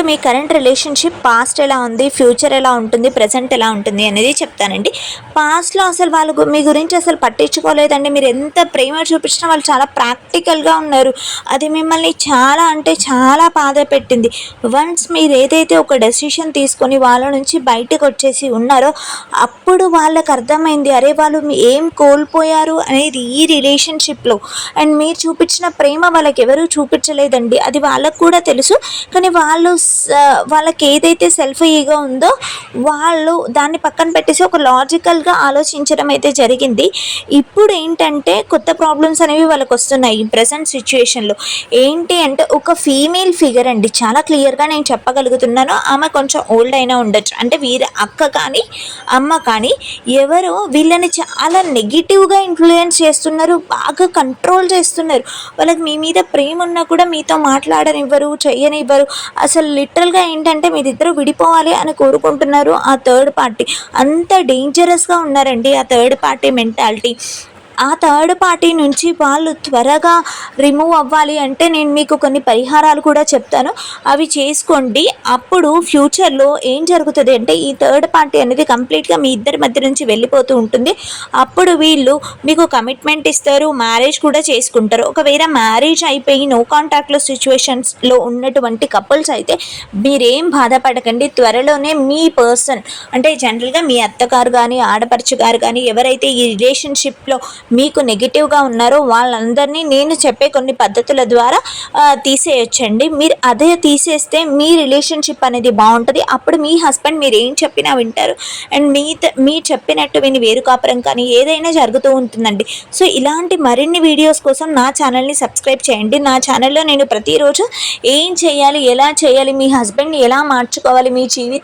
ఇప్పుడు మీ current relationship past ఎలా ఉంది, ఫ్యూచర్ ఎలా ఉంటుంది, ప్రెజెంట్ ఎలా ఉంటుంది అనేది చెప్తానండి. పాస్ట్‌లో అసలు వాళ్ళు మీ గురించి అసలు పట్టించుకోలేదండి. మీరు ఎంత ప్రేమ చూపించినా వాళ్ళు చాలా ప్రాక్టికల్‌గా ఉన్నారు. అది మిమ్మల్ని చాలా అంటే చాలా బాధ పెట్టింది. వన్స్ మీరు ఏదైతే ఒక డెసిషన్ తీసుకొని వాళ్ళ నుంచి బయటకొచ్చేసి ఉన్నారో, అప్పుడు వాళ్ళకి అర్థమైంది. అరే! వాళ్ళు ఏం కోల్పోయారు అనేది ఈ రిలేషన్‌షిప్‌లో. అండ్ మీరు చూపించిన ప్రేమ వాళ్ళకెవరూ చూపించలేదండి. అది వాళ్ళకి కూడా తెలుసు. కానీ వాళ్ళకి ఏదైతే సెల్ఫ్ ఈగో ఉందో వాళ్ళు దాన్ని పక్కన పెట్టేసి ఒక లాజికల్గా ఆలోచించడం అయితే జరిగింది. ఇప్పుడు ఏంటంటే కొత్త ప్రాబ్లమ్స్ అనేవి వాళ్ళకి వస్తున్నాయి ప్రజెంట్ సిచ్యుయేషన్లో. ఏంటి అంటే ఒక ఫీమేల్ ఫిగర్ అండి, చాలా క్లియర్గా నేను చెప్పగలుగుతున్నాను. ఆమె కొంచెం ఓల్డ్ అయినా ఉండొచ్చు, అంటే వీరి అక్క కానీ అమ్మ కానీ ఎవరో వీళ్ళని చాలా నెగిటివ్గా ఇన్ఫ్లుయెన్స్ చేస్తున్నారు, బాగా కంట్రోల్ చేస్తున్నారు. వాళ్ళకి మీ మీద ప్రేమ ఉన్నా కూడా మీతో మాట్లాడనివ్వరు, చెయ్యనివ్వరు. అసలు లిటరల్గా ఏంటంటే మీరిద్దరూ విడిపోవాలి అని కోరుకుంటున్నారు ఆ థర్డ్ పార్టీ. అంత డేంజరస్గా ఉన్నారండి ఆ థర్డ్ పార్టీ మెంటాలిటీ. ఆ థర్డ్ పార్టీ నుంచి వాళ్ళు త్వరగా రిమూవ్ అవ్వాలి అంటే నేను మీకు కొన్ని పరిహారాలు కూడా చెప్తాను, అవి చేసుకోండి. అప్పుడు ఫ్యూచర్లో ఏం జరుగుతుంది అంటే ఈ థర్డ్ పార్టీ అనేది కంప్లీట్గా మీ ఇద్దరి మధ్య నుంచి వెళ్ళిపోతూ ఉంటుంది. అప్పుడు వీళ్ళు మీకు కమిట్మెంట్ ఇస్తారు, మ్యారేజ్ కూడా చేసుకుంటారు. ఒకవేళ మ్యారేజ్ అయిపోయి నో కాంటాక్ట్లో సిచ్యువేషన్స్లో ఉన్నటువంటి కపుల్స్ అయితే మీరేం బాధపడకండి. త్వరలోనే మీ పర్సన్ అంటే జనరల్గా మీ అత్తగారు కానీ ఆడపడుచు గారు కానీ ఎవరైతే ఈ రిలేషన్షిప్లో మీకు నెగిటివ్గా ఉన్నారో వాళ్ళందరినీ నేను చెప్పే కొన్ని పద్ధతుల ద్వారా తీసేయొచ్చండి. మీరు అదే తీసేస్తే మీ రిలేషన్షిప్ అనేది బాగుంటుంది. అప్పుడు మీ హస్బెండ్ మీరు ఏం చెప్పినా వింటారు. అండ్ మీరు చెప్పినట్టు విని వేరు కాపురం కానీ ఏదైనా జరుగుతూ ఉంటుందండి. సో ఇలాంటి మరిన్ని వీడియోస్ కోసం నా ఛానల్ని సబ్స్క్రైబ్ చేయండి. నా ఛానల్లో నేను ప్రతిరోజు ఏం చేయాలి, ఎలా చేయాలి, మీ హస్బెండ్ని ఎలా మార్చుకోవాలి, మీ జీవితం